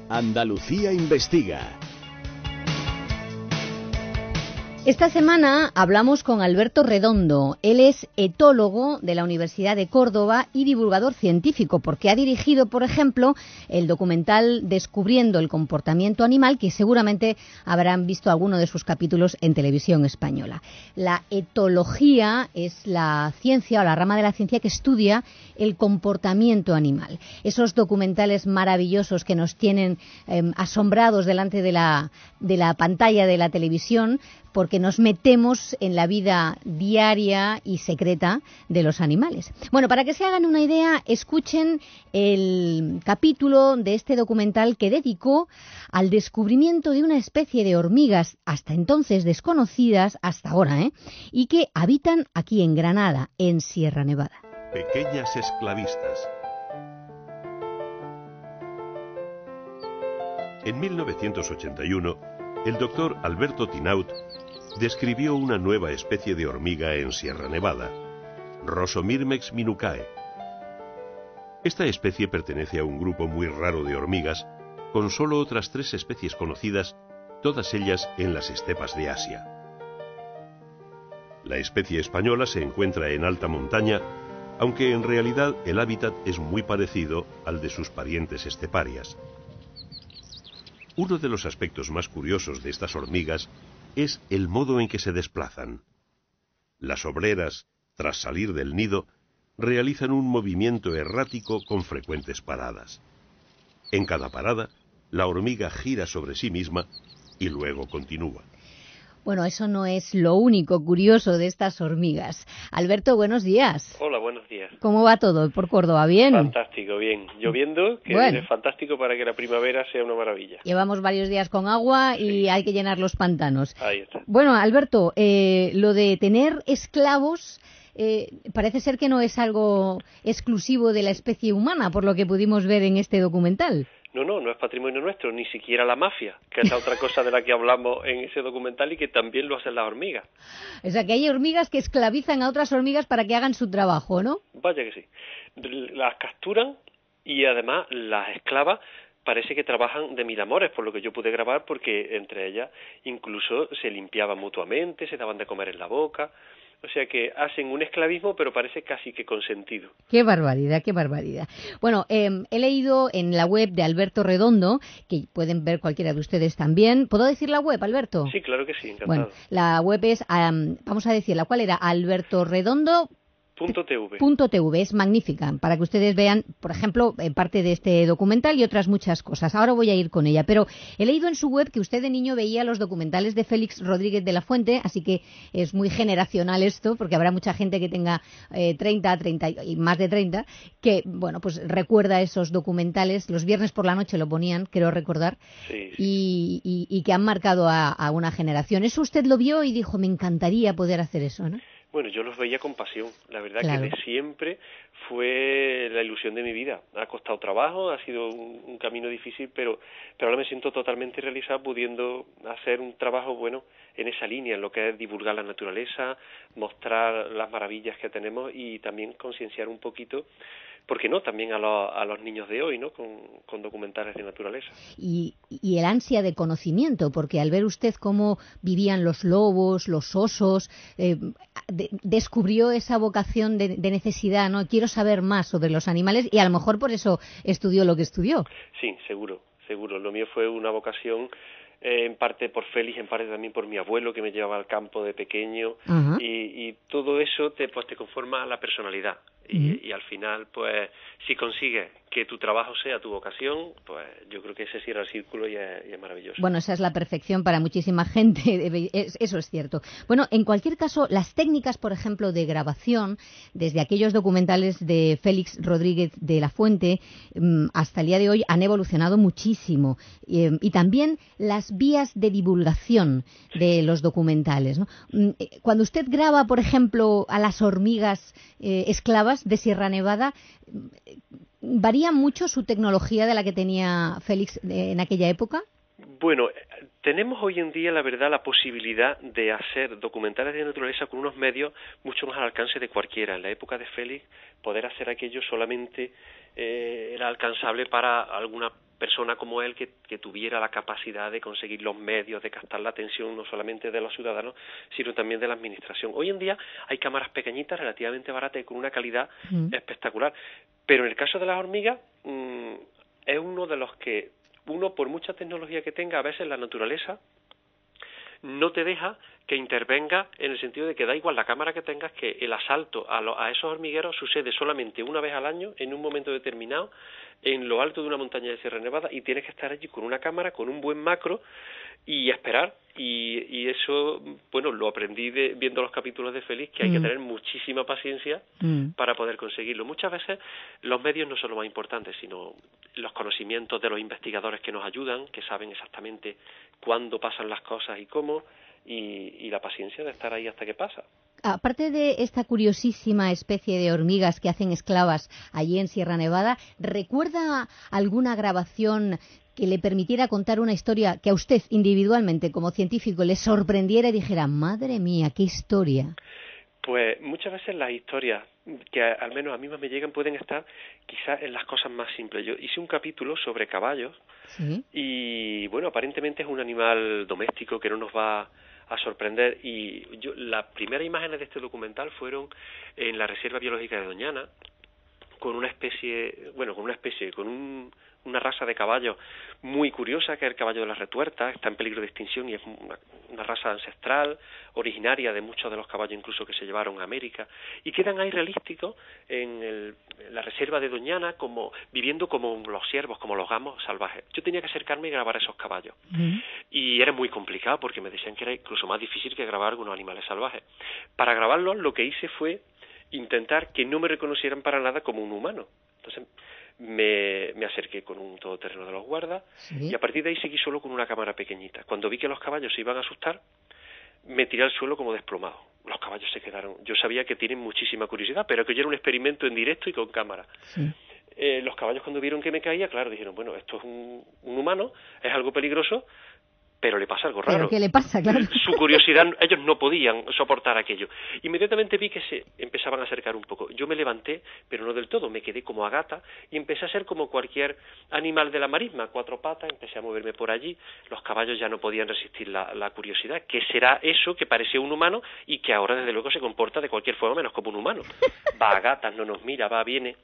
Andalucía investiga. Esta semana hablamos con Alberto Redondo. Él es etólogo de la Universidad de Córdoba y divulgador científico, porque ha dirigido, por ejemplo, el documental Descubriendo el comportamiento animal, que seguramente habrán visto alguno de sus capítulos en televisión española. La etología es la ciencia o la rama de la ciencia que estudia el comportamiento animal. Esos documentales maravillosos que nos tienen asombrados delante de la pantalla de la televisión, porque nos metemos en la vida diaria y secreta de los animales. Bueno, para que se hagan una idea, escuchen el capítulo de este documental que dedicó al descubrimiento de una especie de hormigas hasta entonces desconocidas, hasta ahora, y que habitan aquí en Granada, en Sierra Nevada. Pequeñas esclavistas. En 1981, el doctor Alberto Tinaut describió una nueva especie de hormiga en Sierra Nevada, Rosomyrmex minucae. Esta especie pertenece a un grupo muy raro de hormigas, con solo otras 3 especies conocidas, todas ellas en las estepas de Asia. La especie española se encuentra en alta montaña, aunque en realidad el hábitat es muy parecido al de sus parientes esteparias. Uno de los aspectos más curiosos de estas hormigas es el modo en que se desplazan. Las obreras, tras salir del nido, realizan un movimiento errático con frecuentes paradas. En cada parada, la hormiga gira sobre sí misma y luego continúa. Bueno, eso no es lo único curioso de estas hormigas. Alberto, buenos días. Hola, buenos días. ¿Cómo va todo por Córdoba? ¿Bien? Fantástico, bien. Lloviendo, que bueno, es fantástico para que la primavera sea una maravilla. Llevamos varios días con agua y sí, hay que llenar los pantanos. Ahí está. Bueno, Alberto, lo de tener esclavos parece ser que no es algo exclusivo de la especie humana, por lo que pudimos ver en este documental. No es patrimonio nuestro, ni siquiera la mafia, que es la otra cosa de la que hablamos en ese documental y que también lo hacen las hormigas. O sea, que hay hormigas que esclavizan a otras hormigas para que hagan su trabajo, ¿no? Vaya que sí. Las capturan y además las esclavas parece que trabajan de mil amores, por lo que yo pude grabar, porque entre ellas incluso se limpiaban mutuamente, se daban de comer en la boca. O sea que hacen un esclavismo, pero parece casi que consentido. ¡Qué barbaridad, qué barbaridad! Bueno, he leído en la web de Alberto Redondo, que pueden ver cualquiera de ustedes también. ¿Puedo decir la web, Alberto? Sí, claro que sí, encantado. Bueno, la web es, vamos a decirla, ¿cuál era? Alberto Redondo... .tv, es magnífica, para que ustedes vean, por ejemplo, parte de este documental y otras muchas cosas. Ahora voy a ir con ella, pero he leído en su web que usted de niño veía los documentales de Félix Rodríguez de la Fuente, así que es muy generacional esto, porque habrá mucha gente que tenga 30 y más de 30, que, bueno, pues recuerda esos documentales. Los viernes por la noche lo ponían, creo recordar, sí. Y que han marcado a una generación. Eso usted lo vio y dijo, me encantaría poder hacer eso, ¿no? Bueno, yo los veía con pasión. La verdad claro. Que de siempre fue la ilusión de mi vida. Ha costado trabajo, ha sido un camino difícil, pero ahora me siento totalmente realizado pudiendo hacer un trabajo bueno en esa línea, en lo que es divulgar la naturaleza, mostrar las maravillas que tenemos y también concienciar un poquito, ¿por qué no?, también a los niños de hoy, ¿no?, con documentales de naturaleza. Y el ansia de conocimiento, porque al ver usted cómo vivían los lobos, los osos, descubrió esa vocación de necesidad, ¿no? Quiero saber más sobre los animales y a lo mejor por eso estudió lo que estudió. Sí, seguro. Lo mío fue una vocación en parte por Félix, en parte también por mi abuelo que me llevaba al campo de pequeño. Uh-huh. y todo eso te conforma la personalidad. Y al final, pues, si consigues que tu trabajo sea tu vocación, pues yo creo que se cierra el círculo y es maravilloso. Bueno, esa es la perfección para muchísima gente, eso es cierto. Bueno, en cualquier caso, las técnicas, por ejemplo, de grabación, desde aquellos documentales de Félix Rodríguez de la Fuente hasta el día de hoy, han evolucionado muchísimo. Y también las vías de divulgación de los documentales, ¿no? Cuando usted graba, por ejemplo, a las hormigas esclavas de Sierra Nevada, ¿varía mucho su tecnología de la que tenía Félix en aquella época? Bueno, tenemos hoy en día, la verdad, la posibilidad de hacer documentales de naturaleza con unos medios mucho más al alcance de cualquiera. En la época de Félix, poder hacer aquello solamente era alcanzable para alguna persona como él que tuviera la capacidad de conseguir los medios, de captar la atención no solamente de los ciudadanos, sino también de la administración. Hoy en día hay cámaras pequeñitas, relativamente baratas y con una calidad espectacular. Pero en el caso de las hormigas, es uno de los que uno, por mucha tecnología que tenga, a veces la naturaleza no te deja que intervenga, en el sentido de que da igual la cámara que tengas, que el asalto a esos hormigueros sucede solamente una vez al año, en un momento determinado, en lo alto de una montaña de Sierra Nevada, y tienes que estar allí con una cámara, con un buen macro, y esperar. Y eso, bueno, lo aprendí viendo los capítulos de Félix, que hay que tener muchísima paciencia para poder conseguirlo. Muchas veces los medios no son lo más importante, sino los conocimientos de los investigadores que nos ayudan, que saben exactamente cuándo pasan las cosas y cómo, y la paciencia de estar ahí hasta que pasa. Aparte de esta curiosísima especie de hormigas que hacen esclavas allí en Sierra Nevada, ¿recuerda alguna grabación que le permitiera contar una historia que a usted individualmente como científico le sorprendiera y dijera, madre mía, qué historia? Pues muchas veces las historias que al menos a mí más me llegan pueden estar quizás en las cosas más simples. Yo hice un capítulo sobre caballos. ¿Sí? Y bueno, aparentemente es un animal doméstico que no nos va a sorprender, y las primeras imágenes de este documental fueron en la Reserva Biológica de Doñana, con una raza de caballo muy curiosa, que es el caballo de las retuertas. Está en peligro de extinción y es una raza ancestral, originaria de muchos de los caballos incluso que se llevaron a América, y quedan ahí realísticos en la reserva de Doñana, viviendo como los ciervos, como los gamos salvajes. Yo tenía que acercarme y grabar a esos caballos, y era muy complicado porque me decían que era incluso más difícil que grabar algunos animales salvajes. Para grabarlos lo que hice fue intentar que no me reconocieran para nada como un humano. Entonces me acerqué con un todoterreno de los guardas, y a partir de ahí seguí solo con una cámara pequeñita. Cuando vi que los caballos se iban a asustar, me tiré al suelo como desplomado. Los caballos se quedaron. Yo sabía que tienen muchísima curiosidad, pero que yo era un experimento en directo y con cámara. Los caballos, cuando vieron que me caía, claro, dijeron, bueno, esto es un humano, es algo peligroso, pero le pasa algo raro. ¿Pero qué le pasa? Claro. Su curiosidad, ellos no podían soportar aquello. Inmediatamente vi que se empezaban a acercar un poco. Yo me levanté, pero no del todo, me quedé como a gata y empecé a ser como cualquier animal de la marisma, 4 patas, empecé a moverme por allí. Los caballos ya no podían resistir la curiosidad. ¿Qué será eso que parecía un humano y que ahora desde luego se comporta de cualquier forma menos como un humano? Va a gatas, no nos mira, va, viene.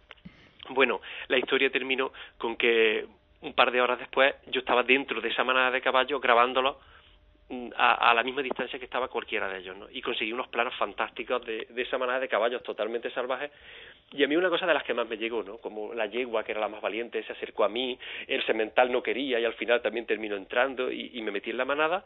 Bueno, la historia terminó con que un par de horas después yo estaba dentro de esa manada de caballos grabándolos a la misma distancia que estaba cualquiera de ellos, ¿no? Y conseguí unos planos fantásticos de esa manada de caballos totalmente salvajes. Y a mí una cosa de las que más me llegó, ¿no? Como la yegua, que era la más valiente, se acercó a mí, el semental no quería y al final también terminó entrando, y me metí en la manada,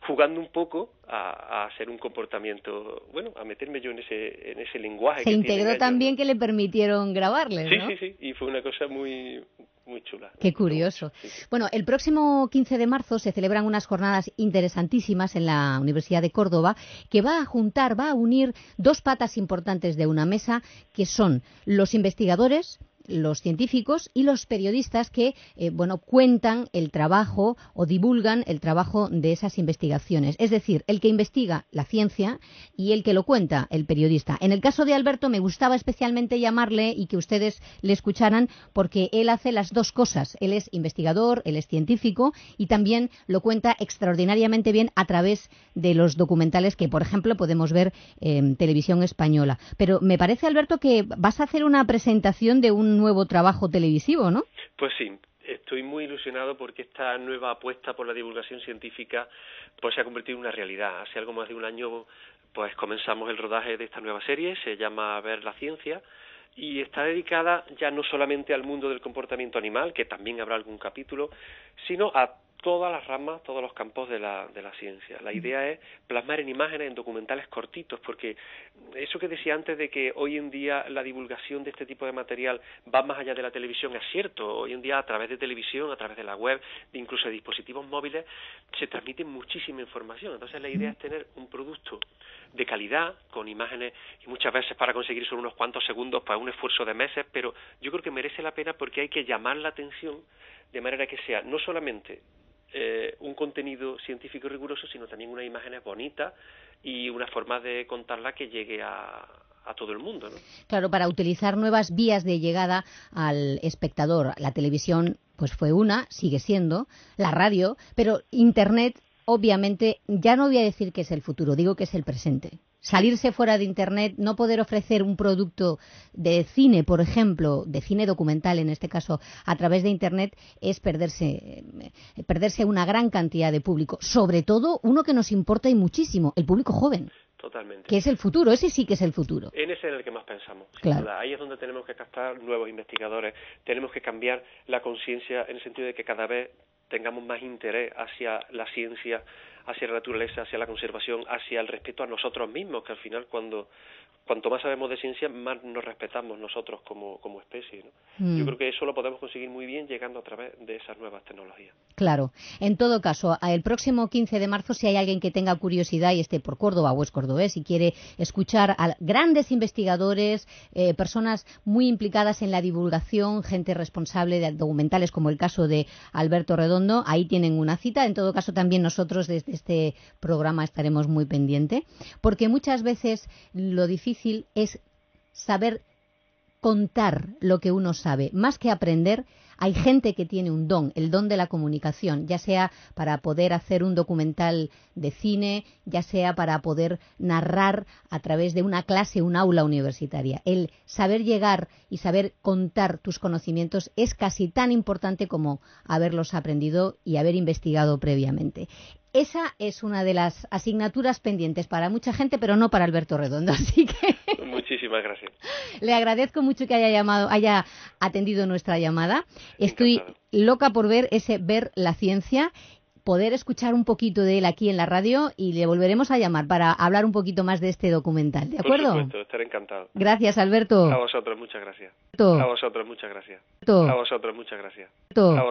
jugando un poco a hacer un comportamiento, bueno, a meterme yo en ese lenguaje. Se integró también, ¿no? Que le permitieron grabarles, ¿no? Sí, y fue una cosa muy chula. Qué curioso. Sí. Bueno, el próximo 15 de marzo se celebran unas jornadas interesantísimas en la Universidad de Córdoba, que va a unir 2 patas importantes de una mesa, que son los investigadores, los científicos y los periodistas que cuentan el trabajo o divulgan el trabajo de esas investigaciones. Es decir, el que investiga la ciencia y el que lo cuenta, el periodista. En el caso de Alberto me gustaba especialmente llamarle y que ustedes le escucharan, porque él hace las 2 cosas. Él es investigador, él es científico y también lo cuenta extraordinariamente bien a través de los documentales que, por ejemplo, podemos ver en televisión española. Pero me parece, Alberto, que vas a hacer una presentación de un nuevo trabajo televisivo, ¿no? Pues sí, estoy muy ilusionado porque esta nueva apuesta por la divulgación científica pues se ha convertido en una realidad. Hace algo más de un año pues comenzamos el rodaje de esta nueva serie, se llama Ver la Ciencia, y está dedicada ya no solamente al mundo del comportamiento animal, que también habrá algún capítulo, sino a todas las ramas, todos los campos de la ciencia. La idea es plasmar en imágenes, en documentales cortitos, porque eso que decía antes de que hoy en día la divulgación de este tipo de material va más allá de la televisión es cierto. Hoy en día a través de televisión, a través de la web, incluso de dispositivos móviles, se transmite muchísima información. Entonces la idea es tener un producto de calidad, con imágenes, y muchas veces para conseguir solo unos cuantos segundos, para un esfuerzo de meses, pero yo creo que merece la pena porque hay que llamar la atención de manera que sea no solamente un contenido científico riguroso, sino también unas imágenes bonitas y una forma de contarla que llegue a todo el mundo, ¿no? Claro, para utilizar nuevas vías de llegada al espectador. La televisión pues fue una, sigue siendo, la radio, pero Internet, obviamente, ya no voy a decir que es el futuro, digo que es el presente. Salirse fuera de Internet, no poder ofrecer un producto de cine, por ejemplo, de cine documental en este caso, a través de Internet, es perderse una gran cantidad de público. Sobre todo, uno que nos importa y muchísimo, el público joven. Totalmente. Que es el futuro, ese sí que es el futuro. En ese es el que más pensamos. Claro. Ahí es donde tenemos que captar nuevos investigadores, tenemos que cambiar la conciencia en el sentido de que cada vez tengamos más interés hacia la ciencia, hacia la naturaleza, hacia la conservación, hacia el respeto a nosotros mismos, que al final cuanto más sabemos de ciencia, más nos respetamos nosotros como especie, ¿no? Yo creo que eso lo podemos conseguir muy bien llegando a través de esas nuevas tecnologías. Claro. En todo caso, el próximo 15 de marzo, si hay alguien que tenga curiosidad y esté por Córdoba o es cordobés y quiere escuchar a grandes investigadores, personas muy implicadas en la divulgación, gente responsable de documentales como el caso de Alberto Redondo, ahí tienen una cita. En todo caso, también nosotros desde este programa estaremos muy pendientes, porque muchas veces lo difícil es saber contar lo que uno sabe. Más que aprender, hay gente que tiene un don, el don de la comunicación, ya sea para poder hacer un documental de cine, ya sea para poder narrar a través de una clase, un aula universitaria. El saber llegar y saber contar tus conocimientos es casi tan importante como haberlos aprendido y haber investigado previamente. Esa es una de las asignaturas pendientes para mucha gente, pero no para Alberto Redondo, así que... Muchísimas gracias. Le agradezco mucho que haya atendido nuestra llamada. Estoy loca por ver la ciencia, poder escuchar un poquito de él aquí en la radio y le volveremos a llamar para hablar un poquito más de este documental, ¿de acuerdo? Por supuesto, estaré encantado. Gracias, Alberto. A vosotros, muchas gracias. A vosotros, muchas gracias. A vosotros, muchas gracias. A